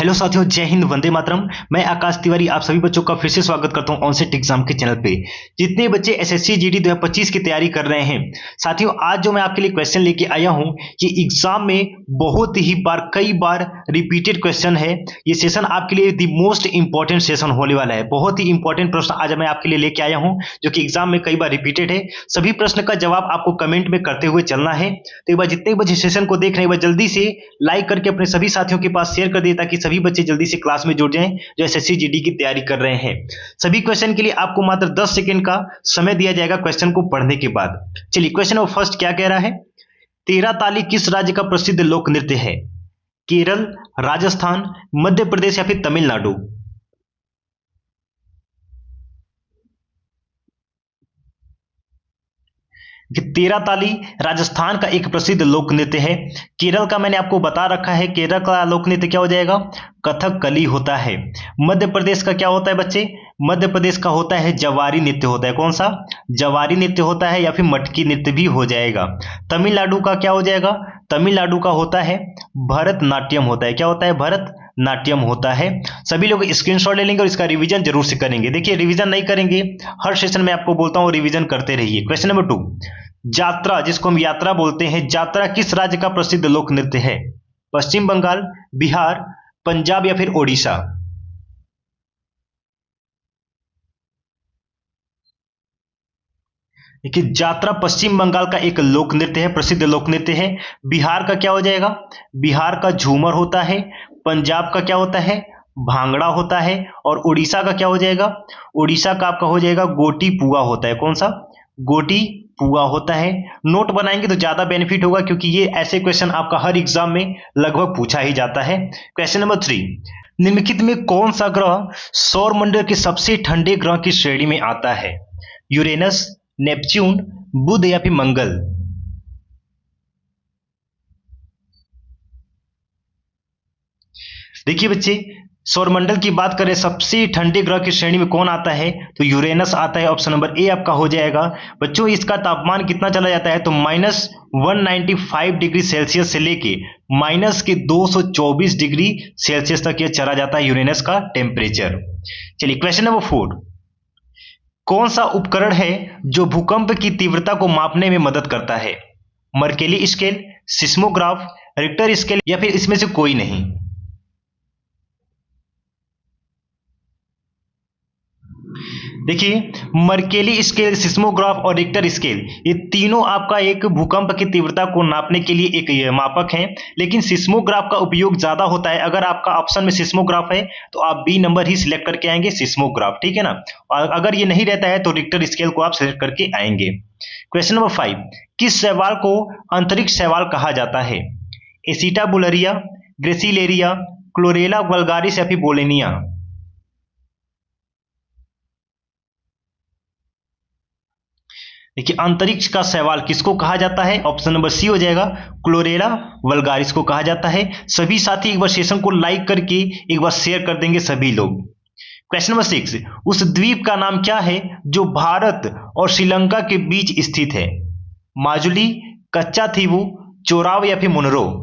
Hello साथियों, जय हिंद, वंदे मातरम। मैं आकाश तिवारी आप सभी बच्चों का फिर से स्वागत करता हूं ऑनसेट एग्जाम के चैनल पे। जितने बच्चे एसएससी जीडी 2025 की तैयारी कर रहे हैं साथियों, आज जो मैं आपके लिए क्वेश्चन लेके आया हूं ये एग्जाम में बहुत ही बार कई बार रिपीटेड क्वेश्चन है। ये सेशन आपके लिए द मोस्ट इंपॉर्टेंट सेशन होने वाला है। बहुत ही इंपॉर्टेंट प्रश्न आज मैं आपके लिए लेके आया हूं जो कि एग्जाम में कई बार रिपीटेड है। सभी प्रश्न का जवाब आपको कमेंट में करते हुए चलना है। तो एक बार जितने बच्चे सेशन को देख रहे हैं वह जल्दी से लाइक करके अपने सभी साथियों के पास शेयर कर दिए ताकि सभी बच्चे जल्दी से क्लास में जुड़ जाएं जो एसएससी जीडी की तैयारी कर रहे हैं। सभी क्वेश्चन के लिए आपको मात्र 10 सेकंड का समय दिया जाएगा क्वेश्चन को पढ़ने के बाद। चलिए, क्वेश्चन नंबर फर्स्ट क्या कह रहा है? 13 ताली किस राज्य का प्रसिद्ध लोक नृत्य है? केरल, राजस्थान, मध्य प्रदेश या फिर तमिलनाडु? कि 13 ताली राजस्थान का एक प्रसिद्ध लोक नृत्य है। केरल का मैंने आपको बता रखा है, केरल का लोक नृत्य क्या हो जाएगा? कथकली होता है। मध्य प्रदेश का क्या होता है बच्चे? मध्य प्रदेश का होता है जवारी नृत्य होता है। कौन सा? जवारी नृत्य होता है या फिर मटकी नृत्य भी हो जाएगा। तमिलनाडु का क्या हो जाएगा? तमिलनाडु का होता है भरतनाट्यम होता है। क्या होता है? भरतनाट्यम होता है। सभी लोग स्क्रीनशॉट ले लेंगे और इसका रिवीजन जरूर से करेंगे। देखिए, रिवीजन नहीं करेंगे, हर सेशन में आपको बोलता हूं रिवीजन करते रहिए। क्वेश्चन नंबर 2, जात्रा, जिसको हम यात्रा बोलते हैं, जात्रा किस राज्य का प्रसिद्ध लोक नृत्य है? पश्चिम बंगाल, बिहार, पंजाब या फिर ओडिशा? देखिए, जात्रा पश्चिम बंगाल का एक लोक नृत्य है, प्रसिद्ध लोक नृत्य है। बिहार का क्या हो जाएगा? बिहार का झूमर होता है। पंजाब का क्या होता है? भांगड़ा होता है। और उड़ीसा का क्या हो जाएगा? उड़ीसा का आपका हो जाएगा गोटी पुआ होता है। कौन सा? गोटी पुआ होता है। नोट बनाएंगे तो ज्यादा बेनिफिट होगा क्योंकि ये ऐसे क्वेश्चन आपका हर एग्जाम में लगभग पूछा ही जाता है। क्वेश्चन नंबर 3, निम्नलिखित में कौन सा ग्रह सौर मंडल के सबसे ठंडे ग्रह की श्रेणी में आता है? यूरेनस, नेपच्यून, बुध या फिर मंगल? देखिए बच्चे, सौरमंडल की बात करें सबसे ठंडे ग्रह की श्रेणी में कौन आता है तो यूरेनस आता है। ऑप्शन नंबर ए आपका हो जाएगा। बच्चों, इसका तापमान कितना चला जाता है तो -195 डिग्री सेल्सियस से लेके -224 डिग्री सेल्सियस तक यह चला जाता है यूरेनस का टेम्परेचर। चलिए, क्वेश्चन नंबर 4, कौन सा उपकरण है जो भूकंप की तीव्रता को मापने में मदद करता है? Mercalli scale, seismograph, Richter scale या फिर इसमें से कोई नहीं? देखिए, मर्केली स्केल, सिस्मोग्राफ और रिक्टर स्केल ये तीनों आपका एक भूकंप की तीव्रता को नापने के लिए एक मापक हैं, लेकिन सिस्मोग्राफ का उपयोग ज्यादा होता है। अगर आपका ऑप्शन में सिस्मोग्राफ है तो आप बी नंबर ही सिलेक्ट करके आएंगे, सिस्मोग्राफ, ठीक है ना। और अगर ये नहीं रहता है तो रिक्टर स्केल को आप सिलेक्ट करके आएंगे। क्वेश्चन नंबर 5, किस शैवाल को अंतरिक्ष शैवाल कहा जाता है? एसिटाबुलरिया, ग्रेसिलेरिया, क्लोरेला वल्गारिस या फिर बोलेनिया? देखिए, अंतरिक्ष का शैवाल किसको कहा जाता है? ऑप्शन नंबर सी हो जाएगा, क्लोरेला वल्गारिस को कहा जाता है। सभी साथी एक बार सेशन को लाइक करके एक बार शेयर कर देंगे सभी लोग। क्वेश्चन नंबर 6, उस द्वीप का नाम क्या है जो भारत और श्रीलंका के बीच स्थित है? माजुली, कच्चा थीवू, चोराव या फिर मुनरो?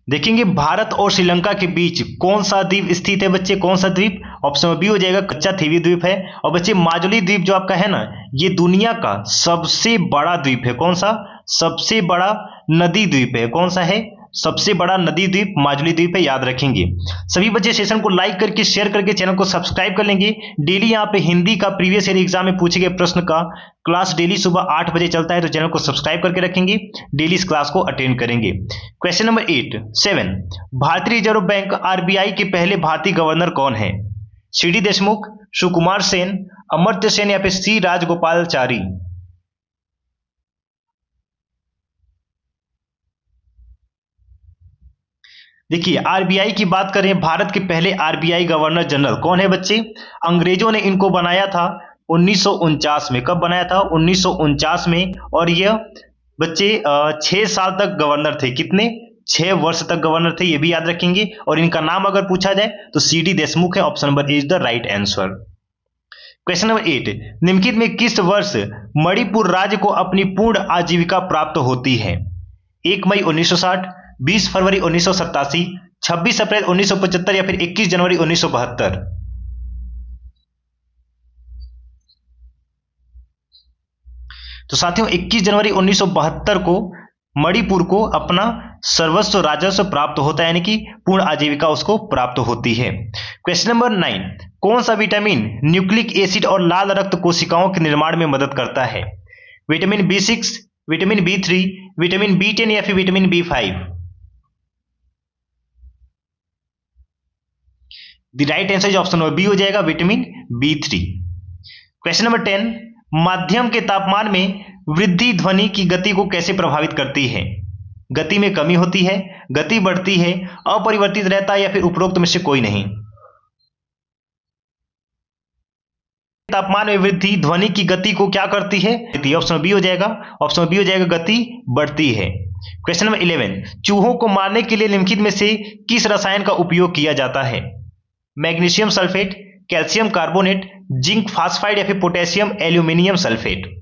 देखेंगे भारत और श्रीलंका के बीच कौन सा द्वीप स्थित है बच्चे? कौन सा द्वीप? ऑप्शन बी हो जाएगा, कच्चा थीवी द्वीप है। और बच्चे, माजुली द्वीप जो आपका है ना, ये दुनिया का सबसे बड़ा द्वीप है। कौन सा? सबसे बड़ा नदी द्वीप है। कौन सा है? सबसे बड़ा नदी द्वीप माजुली द्वीप है, याद रखेंगे। सभी बच्चे सेशन को लाइक करके शेयर करके चैनल को सब्सक्राइब कर लेंगे। डेली यहाँ पे हिंदी का प्रीवियस ईयर एग्जाम में पूछे गए प्रश्न का क्लास डेली सुबह 8 बजे चलता है, तो चैनल को सब्सक्राइब करके रखेंगे, डेली इस क्लास को अटेंड करेंगे। क्वेश्चन नंबर 7, भारतीय रिजर्व बैंक आरबीआई के पहले भारतीय गवर्नर कौन है? सीडी देशमुख, सुकुमार सेन, अमर्त्य सेन या फिर सी राजगोपालचारी? देखिए, आरबीआई की बात करें, भारत के पहले आरबीआई गवर्नर जनरल कौन है बच्चे? अंग्रेजों ने इनको बनाया था 1949 में। कब बनाया था? 1949 में। और यह बच्चे 6 साल तक गवर्नर थे। कितने? 6 वर्ष तक गवर्नर थे, ये भी याद रखेंगे। और इनका नाम अगर पूछा जाए तो सीडी देशमुख है। Option number A is the right answer. Question number 8, निम्नलिखित में किस वर्ष मणिपुर राज्य को अपनी पूर्ण आजीविका प्राप्त होती है? 1 मई 1960, 20 फरवरी 1987, 26 अप्रैल 1975 या फिर 21 जनवरी 1972? तो साथियों 21 जनवरी 1972 को मणिपुर को अपना सर्वस्व राजस्व प्राप्त होता है, यानी कि पूर्ण आजीविका उसको प्राप्त होती है। क्वेश्चन नंबर 9, कौन सा विटामिन न्यूक्लिक एसिड और लाल रक्त कोशिकाओं के निर्माण में मदद करता है? Vitamin B6, vitamin B3, vitamin B10 या फिर vitamin B5? The right answer is option number B हो जाएगा, विटामिन B3। क्वेश्चन नंबर 10, माध्यम के तापमान में वृद्धि ध्वनि की गति को कैसे प्रभावित करती है? गति में कमी होती है, गति बढ़ती है, अपरिवर्तित रहता है या फिर उपरोक्त में से कोई नहीं? तापमान में वृद्धि ध्वनि की गति को क्या करती है? ऑप्शन बी हो जाएगा, ऑप्शन बी हो जाएगा, गति बढ़ती है। क्वेश्चन नंबर 11, चूहों को मारने के लिए निम्नलिखित में से किस रसायन का उपयोग किया जाता है? Magnesium sulphate, calcium carbonate, zinc phosphide या फिर पोटेशियम एल्यूमिनियम सल्फेट?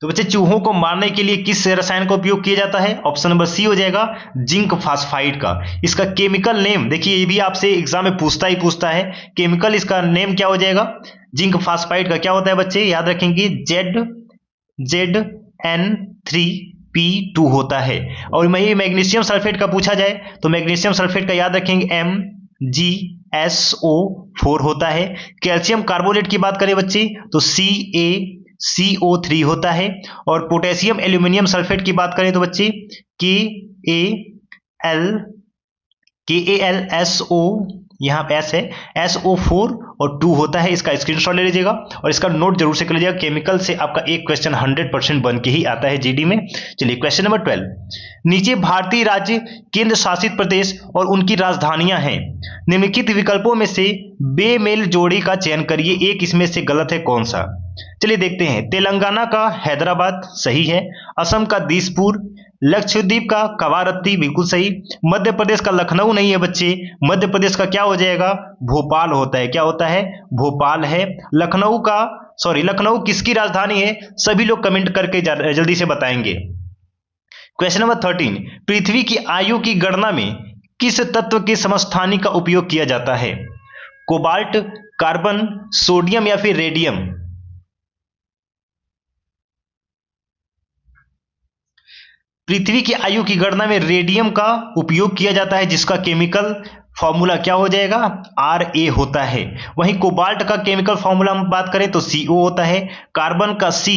तो बच्चे चूहों को मारने के लिए किस रसायन का उपयोग किया जाता है? ऑप्शन नंबर सी हो जाएगा, जिंक फास्फाइड का। इसका केमिकल नेम देखिए, ये भी आपसे एग्जाम में पूछता है केमिकल, इसका नेम क्या हो जाएगा? जिंक फास्फाइड का क्या होता है बच्चे? याद रखेंगे ZN3P2 होता है। और मैग्नीशियम सल्फेट का पूछा जाए तो मैग्नीशियम सल्फेट का याद रखेंगे MgSO4 होता है। कैल्शियम कार्बोनेट की बात करें बच्चे तो CaCO3 होता है। और पोटेशियम एल्यूमिनियम सल्फेट की बात करें तो बच्चे KaLSO, यहाँ पे S है, SO4 और 2 होता है। इसका स्क्रीनशॉट ले लीजिएगा और इसका नोट जरूर से कर लीजिएगा। केमिकल से आपका एक क्वेश्चन 100% बन के ही आता है जीडी में। चलिए क्वेश्चन नंबर 12, नीचे भारतीय राज्य, केंद्र शासित प्रदेश और उनकी राजधानियां हैं। निम्नलिखित विकल्पों में से बेमेल जोड़ी का चयन करिए, एक इसमें से गलत है, कौन सा? चलिए देखते हैं। तेलंगाना का हैदराबाद सही है, असम का दिसपुर, लक्षद्वीप का कवारत्ती बिल्कुल सही, मध्य प्रदेश का लखनऊ नहीं है बच्चे, मध्य प्रदेश का क्या हो जाएगा? भोपाल होता है। क्या होता है? भोपाल है। लखनऊ किसकी राजधानी है? सभी लोग कमेंट करके जल्दी से बताएंगे। क्वेश्चन नंबर 13, पृथ्वी की आयु की गणना में किस तत्व के समस्थानी का उपयोग किया जाता है? कोबाल्ट, कार्बन, सोडियम या फिर रेडियम? पृथ्वी की आयु की गणना में रेडियम का उपयोग किया जाता है, जिसका केमिकल फॉर्मूला क्या हो जाएगा? Ra होता है। वहीं कोबाल्ट का केमिकल फॉर्मूला हम बात करें तो CO होता है, कार्बन का C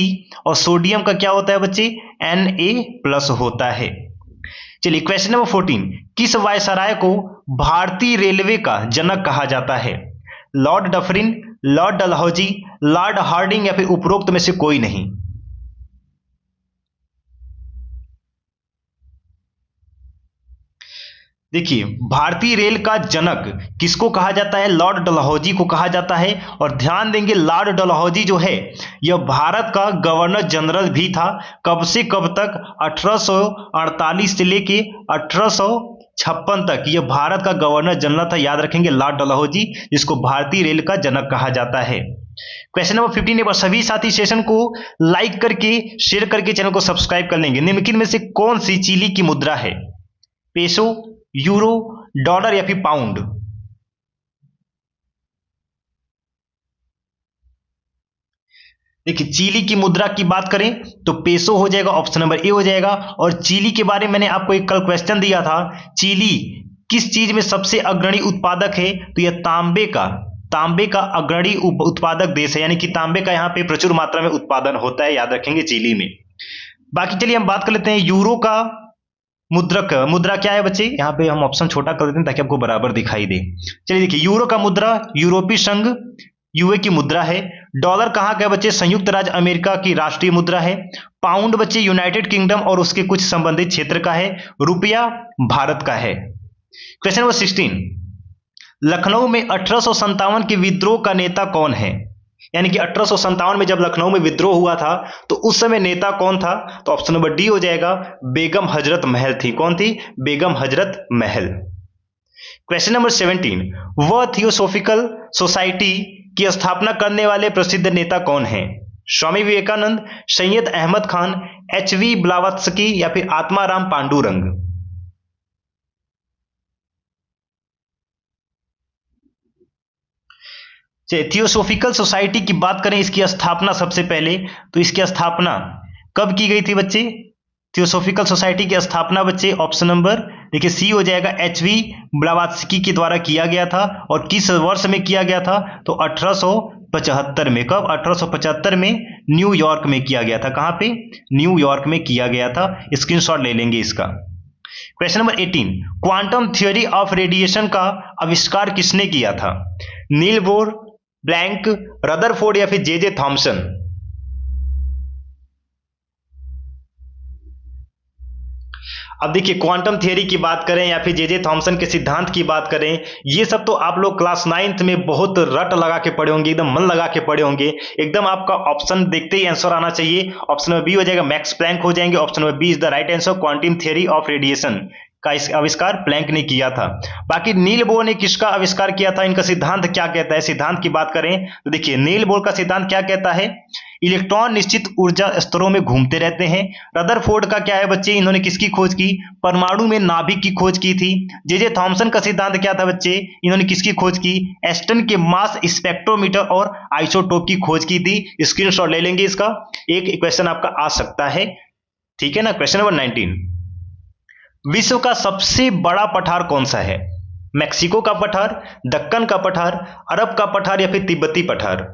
और सोडियम का क्या होता है बच्चे? Na+ होता है। चलिए क्वेश्चन नंबर 14, किस वायसराय को भारतीय रेलवे का जनक कहा जाता है? Lord Dufferin, Lord Dalhousie, Lord Hardinge या फिर उपरोक्त में से कोई नहीं? देखिए, भारतीय रेल का जनक किसको कहा जाता है? लॉर्ड डलहौजी को कहा जाता है। और ध्यान देंगे, लॉर्ड डलहौजी जो है यह भारत का गवर्नर जनरल भी था। कब से कब तक? 1848 से लेके 1856 तक यह भारत का गवर्नर जनरल था। याद रखेंगे, लॉर्ड डलहौजी, जिसको भारतीय रेल का जनक कहा जाता है। क्वेश्चन नंबर 15, एक बार सभी साथी सेशन को लाइक करके, शेयर करके चैनल को सब्सक्राइब कर लेंगे। निम्नलिखित में से कौन सी चिली की मुद्रा है? पेसो, यूरो, डॉलर या फिर पाउंड? देखिए, चिली की मुद्रा की बात करें तो पेसो हो जाएगा, ऑप्शन नंबर ए हो जाएगा। और चिली के बारे में मैंने आपको एक कल क्वेश्चन दिया था, चिली किस चीज में सबसे अग्रणी उत्पादक है? तो यह तांबे का अग्रणी उत्पादक देश है, यानी कि तांबे का यहां पे प्रचुर मात्रा में उत्पादन होता है। याद रखेंगे चिली में। बाकी चलिए हम बात कर लेते हैं यूरो का मुद्रा क्या है बच्चे? यहाँ पे हम ऑप्शन छोटा कर देते हैं ताकि आपको बराबर दिखाई दे। चलिए देखिए, यूरो का मुद्रा यूरोपीय संघ यूए की मुद्रा है। डॉलर कहाँ का बच्चे? संयुक्त राज्य अमेरिका की राष्ट्रीय मुद्रा है। पाउंड बच्चे यूनाइटेड किंगडम और उसके कुछ संबंधित क्षेत्र का है। रुपया भारत का है। क्वेश्चन नंबर 16, लखनऊ में 1857 के विद्रोह का नेता कौन है? यानी कि 1857 में जब लखनऊ में विद्रोह हुआ था तो उस समय नेता कौन था? तो ऑप्शन नंबर डी हो जाएगा, बेगम हजरत महल थी। कौन थी? बेगम हजरत महल। क्वेश्चन नंबर 17, वह थियोसॉफिकल सोसाइटी की स्थापना करने वाले प्रसिद्ध नेता कौन हैं? स्वामी विवेकानंद, सैयद अहमद खान, एच.वी. ब्लावत्स्की या फिर आत्माराम पांडुरंग? थियोसॉफिकल सोसाइटी की बात करें, इसकी स्थापना सबसे पहले तो इसकी स्थापना कब की गई थी बच्चे? थियोसॉफिकल सोसाइटी की स्थापना बच्चे ऑप्शन नंबर देखिए सी हो जाएगा, एच.वी. ब्लावत्स्की के द्वारा किया गया था। और किस वर्ष में किया गया था? तो 1875 में। कब? 1875 में न्यूयॉर्क में किया गया था। कहां पे? न्यूयॉर्क में किया गया था। स्क्रीनशॉट ले लेंगे इसका। Question number 18, quantum theory of radiation का आविष्कार किसने किया था? नील बोर, प्लैंक, रदरफोर्ड या फिर जे थॉमसन? अब देखिए, क्वांटम थियरी की बात करें या फिर जे थॉमसन के सिद्धांत की बात करें, ये सब तो आप लोग क्लास 9th में बहुत रट लगा के पढ़े होंगे, एकदम मन लगा के पढ़े होंगे। एकदम आपका ऑप्शन देखते ही आंसर आना चाहिए। ऑप्शन नंबर बी हो जाएगा, मैक्स प्लैंक हो जाएंगे। Option number B is the right answer. Quantum theory of radiation का आविष्कार प्लैंक ने किया था। बाकी नील बोर ने किसका आविष्कार किया था? इनका सिद्धांत क्या कहता है? सिद्धांत की बात करें तो देखिए, नील बोर का सिद्धांत क्या कहता है? इलेक्ट्रॉन निश्चित ऊर्जा स्तरों में घूमते रहते हैं। रदरफोर्ड का क्या है बच्चे? इन्होंने किसकी खोज की? परमाणु में नाभिक की खोज की थी। जे थॉमसन का सिद्धांत क्या था बच्चे? इन्होंने किसकी खोज की? एस्टन के मास स्पेक्ट्रोमीटर और आइसोटोप की खोज की थी। स्क्रीनशॉट ले लेंगे इसका। एक क्वेश्चन आपका आ सकता है, ठीक है ना। क्वेश्चन नंबर 19, विश्व का सबसे बड़ा पठार कौन सा है? मैक्सिको का पठार, दक्कन का पठार, अरब का पठार या फिर तिब्बती पठार?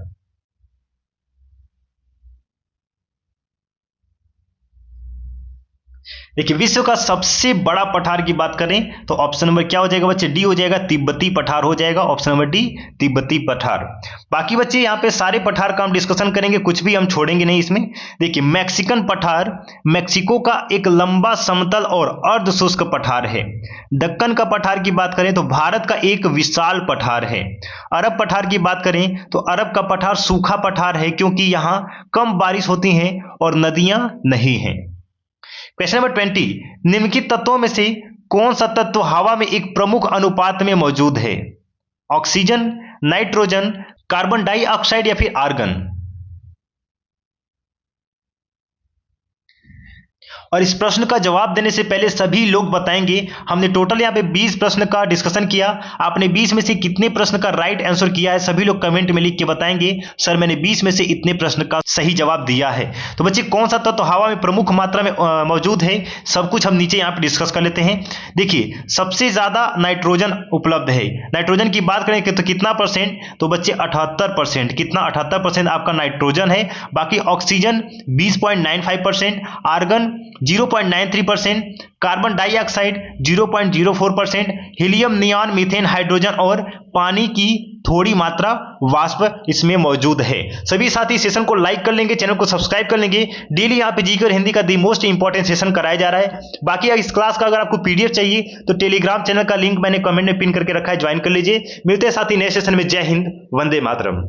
देखिए, विश्व का सबसे बड़ा पठार की बात करें तो ऑप्शन नंबर क्या हो जाएगा बच्चे? डी हो जाएगा, तिब्बती पठार हो जाएगा। ऑप्शन नंबर डी, तिब्बती पठार। बाकी बच्चे यहाँ पे सारे पठार का हम डिस्कशन करेंगे, कुछ भी हम छोड़ेंगे नहीं इसमें। देखिए, मैक्सिकन पठार मैक्सिको का एक लंबा समतल और अर्ध शुष्क पठार है। दक्कन का पठार की बात करें तो भारत का एक विशाल पठार है। अरब पठार की बात करें तो अरब का पठार सूखा पठार है, क्योंकि यहाँ कम बारिश होती है और नदियां नहीं हैं। क्वेश्चन नंबर 20, निम्नलिखित तत्वों में से कौन सा तत्व हवा में एक प्रमुख अनुपात में मौजूद है? ऑक्सीजन, नाइट्रोजन, कार्बन डाइऑक्साइड या फिर आर्गन? और इस प्रश्न का जवाब देने से पहले सभी लोग बताएंगे, हमने टोटल यहाँ पे 20 प्रश्न का डिस्कशन किया। आपने 20 में से कितने प्रश्न का राइट आंसर किया है? सभी लोग कमेंट में लिख के बताएंगे, सर मैंने 20 में से इतने प्रश्न का सही जवाब दिया है। तो बच्चे, कौन सा तत्व हावा में प्रमुख मात्रा में मौजूद है, सब कुछ हम नीचे यहाँ पे डिस्कस कर लेते हैं। देखिए, सबसे ज्यादा नाइट्रोजन उपलब्ध है। नाइट्रोजन की बात करें तो कितना परसेंट? तो बच्चे 78%। कितना? 78% आपका नाइट्रोजन है। बाकी oxygen 20.95%, argon 0.93%, carbon dioxide 0.04%, helium, neon, methane, hydrogen और पानी की थोड़ी मात्रा वाष्प इसमें मौजूद है। सभी साथी सेशन को लाइक कर लेंगे, चैनल को सब्सक्राइब कर लेंगे। डेली यहाँ पे जीके और हिंदी का दी मोस्ट इंपॉर्टेंट सेशन कराया जा रहा है। बाकी इस क्लास का अगर आपको पीडीएफ चाहिए तो टेलीग्राम चैनल का लिंक मैंने कमेंट में पिन करके रखा है, ज्वाइन कर लीजिए। मिलते हैं साथी नए सेशन में। जय हिंद, वंदे मातरम।